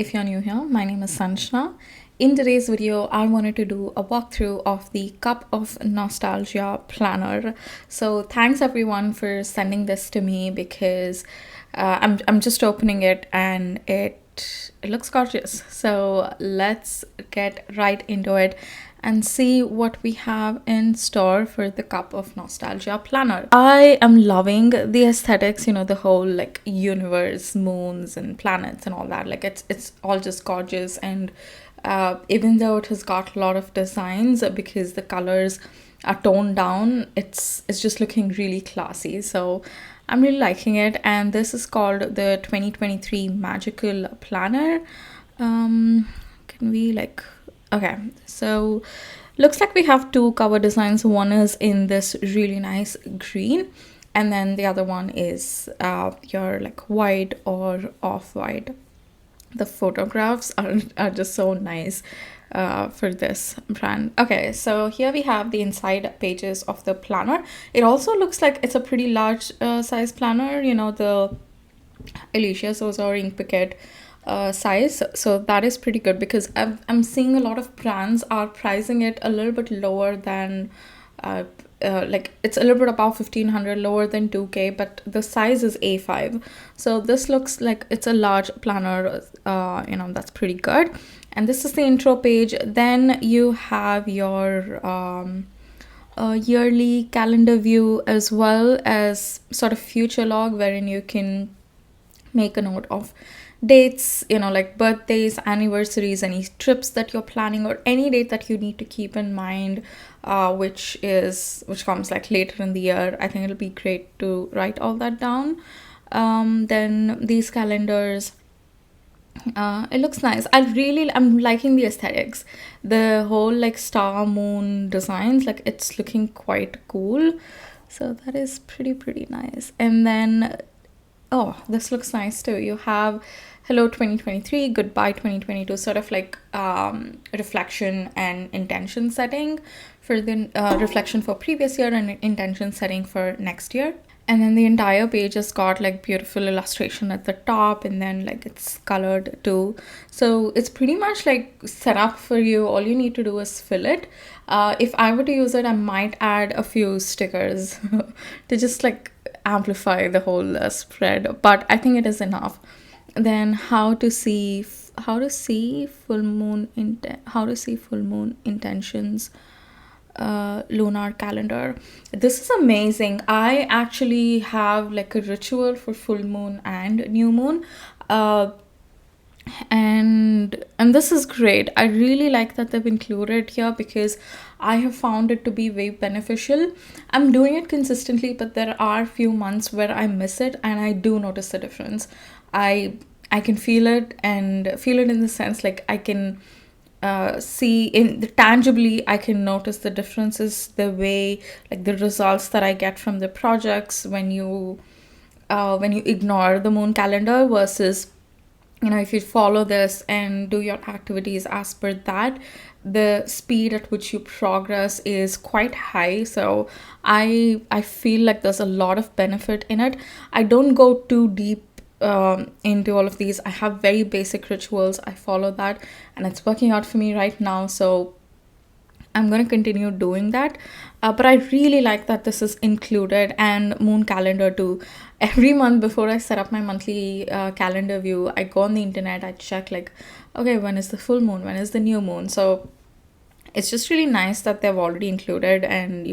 If you're new here, my name is Sanjana. In today's video, I wanted to do a walkthrough of the Cup of Nostalgia planner. So thanks everyone for sending this to me because I'm just opening it and it looks gorgeous. So let's get right into it and see what we have in store for the Cup of Nostalgia planner. I am loving the aesthetics, the whole like universe, moons and planets and all that. Like it's all just gorgeous, and even though it has got a lot of designs because the colors are toned down, it's just looking really classy. So I'm really liking it, and this is called the 2023 Magical Planner. Can we like Okay, so looks like we have two cover designs. One is in this really nice green, and then the other one is your like white or off-white. The photographs are just so nice for this brand. Okay, so here we have the inside pages of the planner. It also looks like it's a pretty large size planner, the Alicia Souza ink picket size. So that is pretty good because I'm seeing a lot of brands are pricing it a little bit lower than like it's a little bit above 1500, lower than 2K, but the size is A5. So this looks like it's a large planner, that's pretty good. And this is the intro page. Then you have your yearly calendar view, as well as sort of future log, wherein you can make a note of dates, like birthdays, anniversaries, any trips that you're planning, or any date that you need to keep in mind, which comes like later in the year. I think it'll be great to write all that down. Then these calendars, it looks nice. I'm liking the aesthetics, the whole like star moon designs, like it's looking quite cool. So that is pretty nice. And then, oh, this looks nice too. You have hello 2023, goodbye 2022, sort of like reflection and intention setting for the reflection for previous year and intention setting for next year. And then the entire page has got like beautiful illustration at the top, and then like it's colored too. So it's pretty much like set up for you. All you need to do is fill it. If I were to use it, I might add a few stickers to just like amplify the whole spread, but I think it is enough. Then how to see full moon intentions, lunar calendar. This is amazing. I actually have like a ritual for full moon and new moon, uh, and this is great. I really like that they've included here because I have found it to be very beneficial. I'm doing it consistently, but there are few months where I miss it, and I do notice the difference. I can feel it, and feel it in the sense like I can see in the tangibly, I can notice the differences, the way like the results that I get from the projects when you ignore the moon calendar versus, if you follow this and do your activities as per that, the speed at which you progress is quite high. So I feel like there's a lot of benefit in it. I don't go too deep into all of these. I have very basic rituals. I follow that, and it's working out for me right now. So I'm going to continue doing that. But I really like that this is included, and moon calendar too. Every month before I set up my monthly calendar view, I go on the internet, I check like, okay, when is the full moon? When is the new moon? So it's just really nice that they've already included, and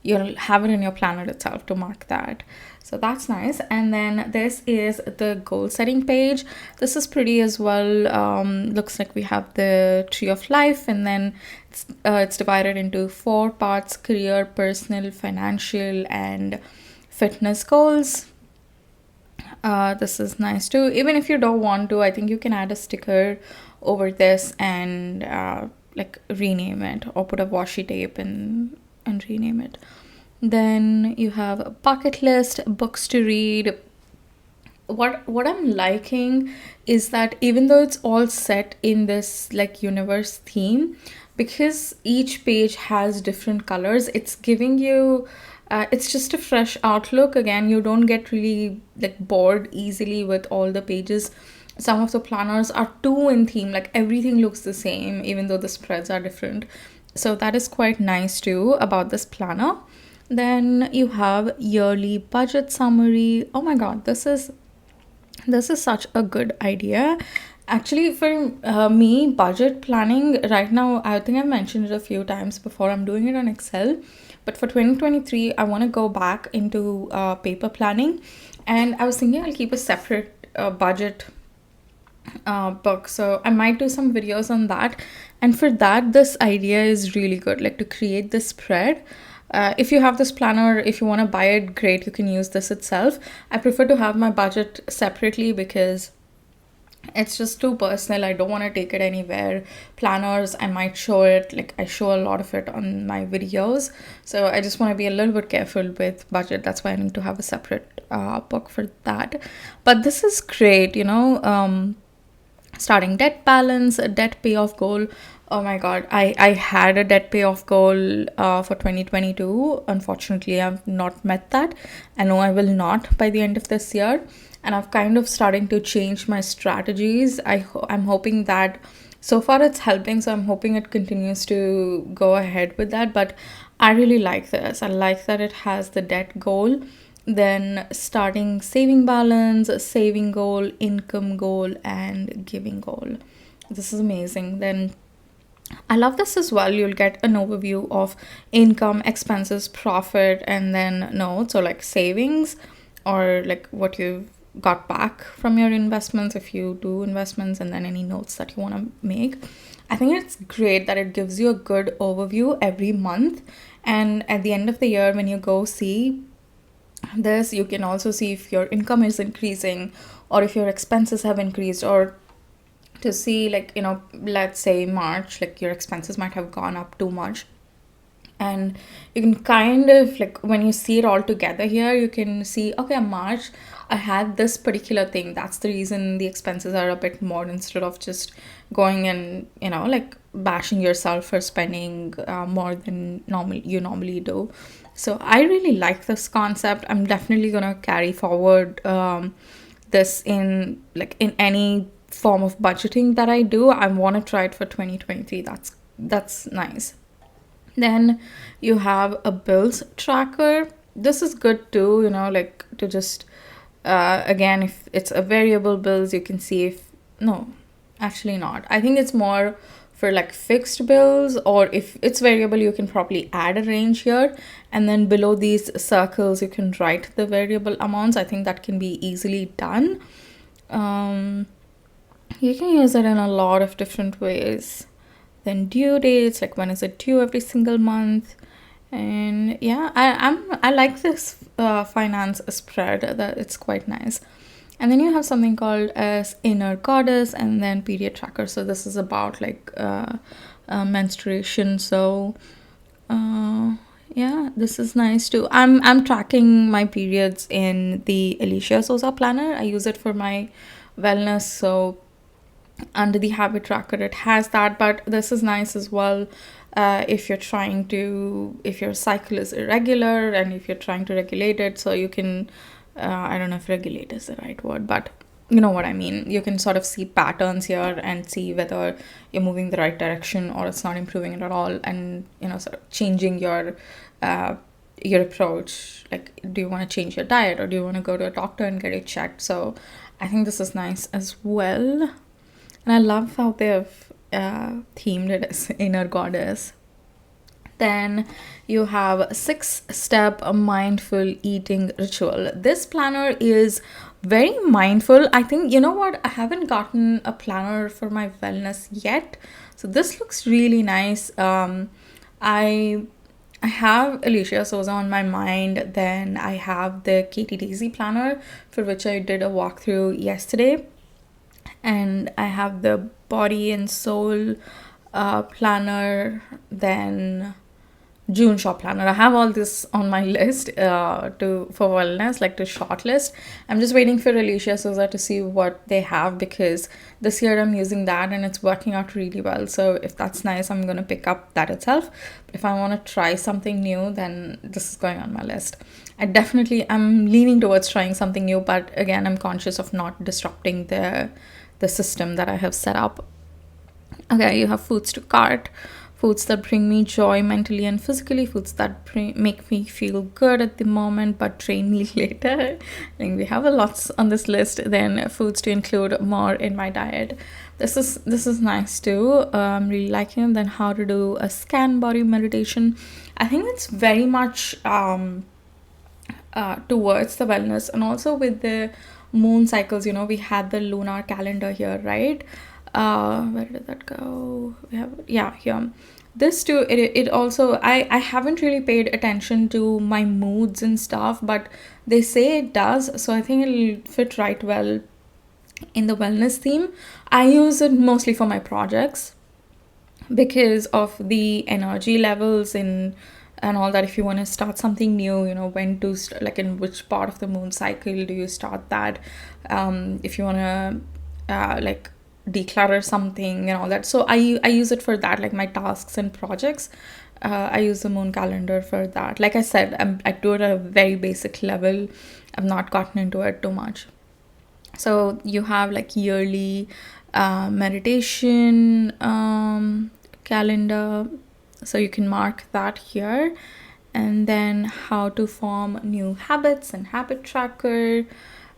you'll have it in your planner itself to mark that. So that's nice. And then this is the goal setting page. This is pretty as well. Looks like we have the tree of life, and then it's divided into 4 parts: career, personal, financial, and fitness goals. This is nice too. Even if you don't want to, I think you can add a sticker over this and like rename it, or put a washi tape and rename it. Then you have a bucket list, books to read. What I'm liking is that even though it's all set in this like universe theme, because each page has different colors, it's giving you it's just a fresh outlook. Again, you don't get really like bored easily with all the pages some of the planners are too in theme, like everything looks the same even though the spreads are different. So that is quite nice too about this planner. Then you have yearly budget summary. Oh my god, this is such a good idea. Actually, for me, budget planning right now, I think I've mentioned it a few times before. I'm doing it on Excel. But for 2023, I want to go back into paper planning. And I was thinking I'll keep a separate budget book. So I might do some videos on that. And for that, this idea is really good, like to create this spread. If you have this planner, if you want to buy it, great, you can use this itself. I prefer to have my budget separately because it's just too personal. I don't want to take it anywhere. Planners, I might show it, like I show a lot of it on my videos. So I just want to be a little bit careful with budget. That's why I need to have a separate book for that. But this is great, starting debt balance, a debt payoff goal. Oh my god, I had a debt payoff goal for 2022. Unfortunately, I've not met that. I know I will not by the end of this year, and I've kind of starting to change my strategies. I'm hoping that so far it's helping, so I'm hoping it continues to go ahead with that. But I really like this. I like that it has the debt goal, then starting saving balance, saving goal, income goal, and giving goal. This is amazing. Then I love this as well. You'll get an overview of income, expenses, profit, and then notes, or like savings, or like what you've got back from your investments if you do investments, and then any notes that you want to make. I think it's great that it gives you a good overview every month. And at the end of the year, when you go see this, you can also see if your income is increasing or if your expenses have increased, or to see, like, let's say March, like your expenses might have gone up too much, and you can kind of, like, when you see it all together here, you can see, okay, March I had this particular thing, that's the reason the expenses are a bit more, instead of just going and like bashing yourself for spending more than you normally do. So I really like this concept. I'm definitely gonna carry forward this in, like, in any form of budgeting that I do. I want to try it for 2023. That's nice. Then you have a bills tracker. This is good too, like to just again, if it's a variable bills, you can see if, no, actually not. I think it's more for like fixed bills, or if it's variable, you can probably add a range here, and then below these circles you can write the variable amounts. I think that can be easily done. You can use it in a lot of different ways. Then due dates, like when is it due every single month. And yeah, I like this finance spread, that it's quite nice. And then you have something called as inner goddess, and then period tracker. So this is about like menstruation. So yeah, this is nice too. I'm tracking my periods in the Alicia Sosa planner. I use it for my wellness. So under the habit tracker it has that, but this is nice as well if you're trying to, if your cycle is irregular and if you're trying to regulate it. So you can I don't know if regulate is the right word, but you know what I mean. You can sort of see patterns here and see whether you're moving the right direction or it's not improving it at all, and sort of changing your approach. Like, do you want to change your diet, or do you want to go to a doctor and get it checked? So I think this is nice as well. And I love how they've themed it as inner goddess. Then you have 6-step mindful eating ritual. This planner is very mindful. I think, you know what, I haven't gotten a planner for my wellness yet. So this looks really nice. I have Alicia Souza on my mind. Then I have the Katie Daisy planner, for which I did a walkthrough yesterday. And I have the body and soul planner, then June shop planner. I have all this on my list for wellness, like to shortlist. I'm just waiting for Alicia Souza to see what they have, because this year I'm using that and it's working out really well. So if that's nice, I'm gonna pick up that itself. But if I want to try something new, then this is going on my list. I'm leaning towards trying something new, but again, I'm conscious of not disrupting the system that I have set up. Okay, you have foods to cart, foods that bring me joy mentally and physically, foods that make me feel good at the moment but drain me later. I think we have a lot on this list. Then foods to include more in my diet. This is nice too. I'm really liking it. Then how to do a scan body meditation. I think it's very much towards the wellness, and also with the moon cycles. We had the lunar calendar here, right? Where did that go? We have, yeah, here. This too, it also, I haven't really paid attention to my moods and stuff, but they say it does, so I think it'll fit right well in the wellness theme. I use it mostly for my projects because of the energy levels in and all that. If you want to start something new, when to like in which part of the moon cycle do you start that, if you want to like declutter something and all that. So I use it for that, like my tasks and projects. I use the moon calendar for that. Like I said, I do it at a very basic level. I've not gotten into it too much. So you have like yearly meditation calendar, so you can mark that here. And then how to form new habits and habit tracker.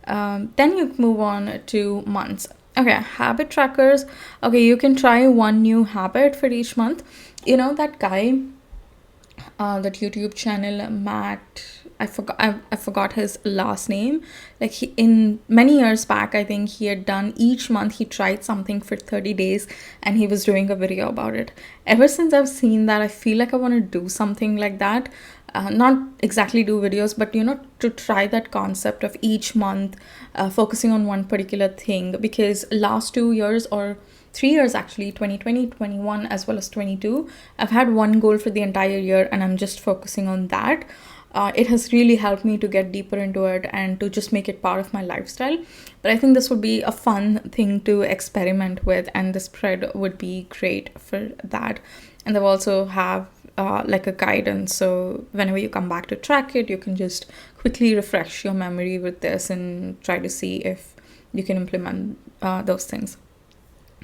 Then you move on to months. Okay, habit trackers. Okay, you can try one new habit for each month. That guy, that YouTube channel, Matt. I forgot his last name. Like he, in many years back, I think he had done each month he tried something for 30 days and he was doing a video about it. Ever since I've seen that, I feel like I want to do something like that. Not exactly do videos, but to try that concept of each month focusing on one particular thing, because last 2 years or 3 years actually, 2020, 21 as well as 22, I've had one goal for the entire year and I'm just focusing on that. It has really helped me to get deeper into it and to just make it part of my lifestyle. But I think this would be a fun thing to experiment with, and the spread would be great for that. And they'll also have like a guidance, so whenever you come back to track it, you can just quickly refresh your memory with this and try to see if you can implement those things.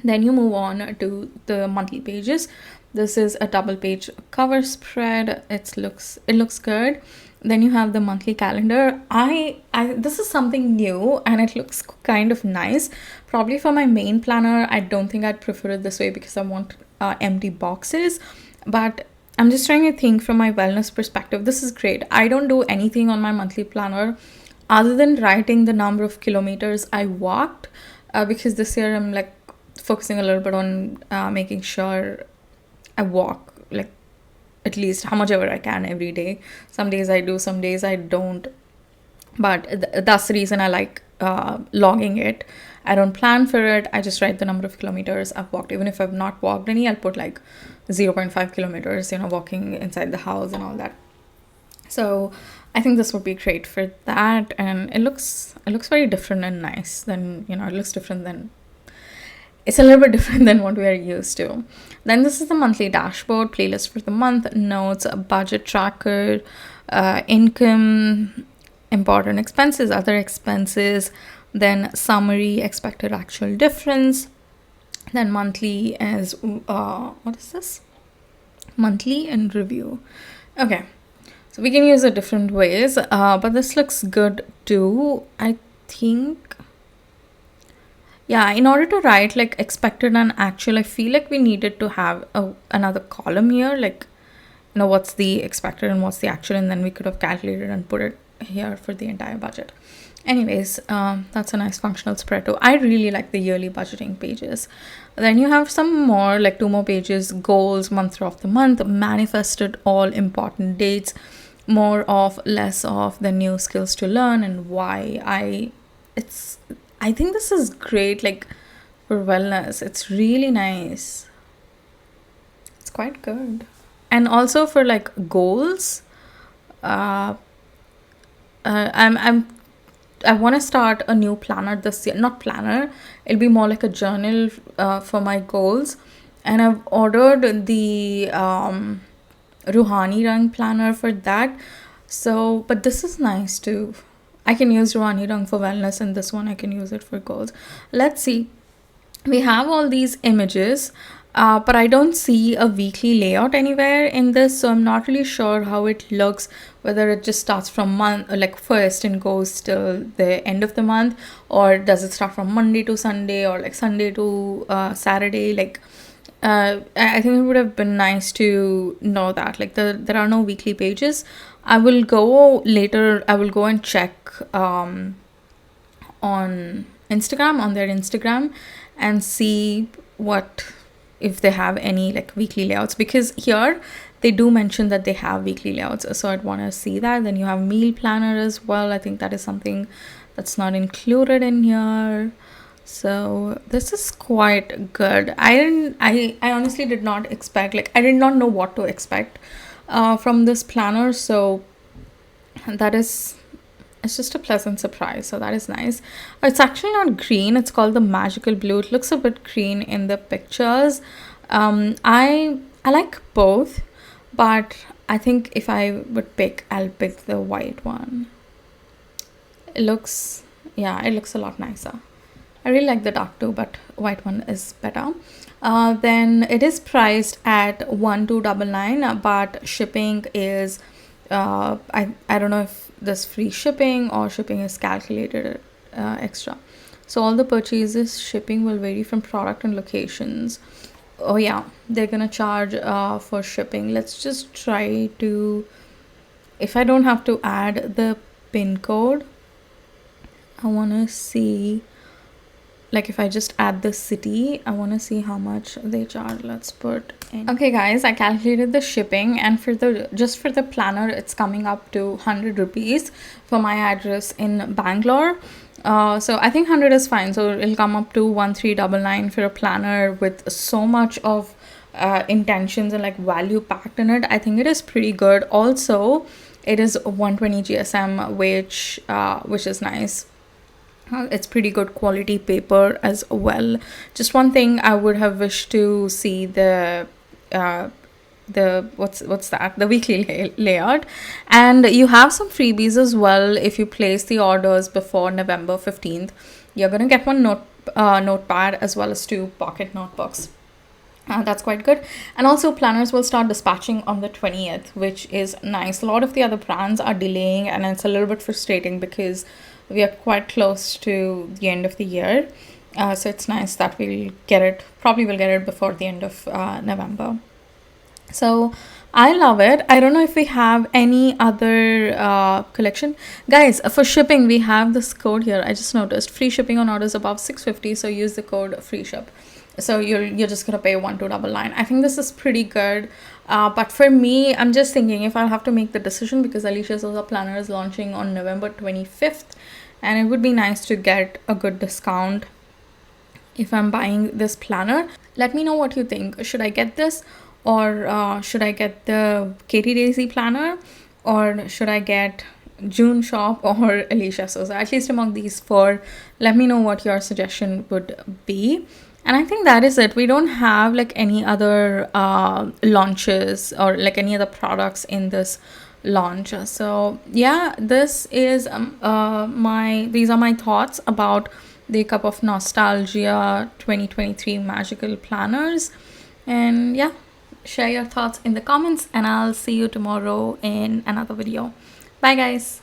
Then you move on to the monthly pages. This is a double page cover spread. It looks good. Then you have the monthly calendar. I this is something new and it looks kind of nice. Probably for my main planner, I don't think I'd prefer it this way because I want empty boxes. But I'm just trying to think from my wellness perspective. This is great. I don't do anything on my monthly planner other than writing the number of kilometers I walked, because this year I'm like focusing a little bit on making sure I walk like at least how much ever I can every day. Some days I do, some days I don't. But that's the reason I like logging it. I don't plan for it. I just write the number of kilometers I've walked. Even if I've not walked any, I'll put like 0.5 kilometers, walking inside the house and all that. So I think this would be great for that. And it looks very different and nice. Then, it looks different than it's a little bit different than what we are used to. Then this is the monthly dashboard, playlist for the month, notes, a budget tracker, income, important expenses, other expenses, then summary, expected actual difference. Then monthly is, what is this? Monthly and review. Okay, so we can use it different ways, but this looks good too, I think. Yeah, in order to write like expected and actual, I feel like we needed to have another column here, like, what's the expected and what's the actual, and then we could have calculated and put it here for the entire budget. Anyways, that's a nice functional spread too. I really like the yearly budgeting pages. Then you have some more, like 2 more pages, goals, month of the month, manifested all important dates, more of, less of, the new skills to learn and why. I think this is great, like for wellness. It's really nice. It's quite good. And also for like goals, I want to start a new planner this year. Not planner, it'll be more like a journal for my goals. And I've ordered the Ruhani Rang planner for that. So, but this is nice too. I can use Ruhani Rang for wellness, and this one I can use it for goals. Let's see. we have all these images, but I don't see a weekly layout anywhere in this, so I'm not really sure how it looks, whether it just starts from month like first and goes till the end of the month, or does it start from Monday to Sunday, or like Sunday to Saturday. Like I think it would have been nice to know that. Like there are no weekly pages. I will go later, I will go and check on Instagram, on their Instagram, and see what, if they have any like weekly layouts, because here they do mention that they have weekly layouts, so I'd want to see that. Then you have meal planner as well. I think that is something that's not included in here. So this is quite good. I honestly did not expect, like I did not know what to expect from this planner. So that is, it's just a pleasant surprise, so that is nice. It's actually not green, it's called the magical blue. It looks a bit green in the pictures. I like both, but I think if I would pick, I'll pick the white one. It looks, yeah, it looks a lot nicer. I really like the dark too, but white one is better. Then it is priced at 1299, but shipping is I don't know if this free shipping or shipping is calculated extra. So all the purchases shipping will vary from product and locations. Oh yeah, they're gonna charge for shipping. Let's just try to, if I don't have to add the pin code, I want to see, like if I just add the city, I want to see how much they charge. Let's put in. Okay guys, I calculated the shipping, and for the, just for the planner, it's coming up to 100 rupees for my address in Bangalore. So I think 100 is fine, so it'll come up to 1399 for a planner with so much of intentions and like value packed in it. I think it is pretty good. Also, it is 120 GSM, which is nice. It's pretty good quality paper as well. Just one thing I would have wished to see, the what's that, the weekly layout. And you have some freebies as well. If you place the orders before November 15th, you're gonna get one notepad as well as 2 pocket notebooks. That's quite good. And also planners will start dispatching on the 20th, which is nice. A lot of the other brands are delaying, and it's a little bit frustrating because we are quite close to the end of the year. So it's nice that we'll get it, probably we'll get it before the end of November. So I love it. I don't know if we have any other collection. Guys, for shipping, we have this code here. I just noticed free shipping on orders above 650. So use the code free ship. So you're just gonna pay 1299. I think this is pretty good. But for me, I'm just thinking if I'll have to make the decision, because Alicia Souza planner is launching on November 25th, and it would be nice to get a good discount if I'm buying this planner. Let me know what you think. Should I get this, or should I get the Katie Daisy planner, or should I get June Shop or Alicia Souza? At least among these four, let me know what your suggestion would be. And I think that is it. We don't have like any other launches or like any other products in this launch. So yeah, this is these are my thoughts about the Cup of Nostalgia 2023 magical planners. And yeah, share your thoughts in the comments, and I'll see you tomorrow in another video. Bye guys.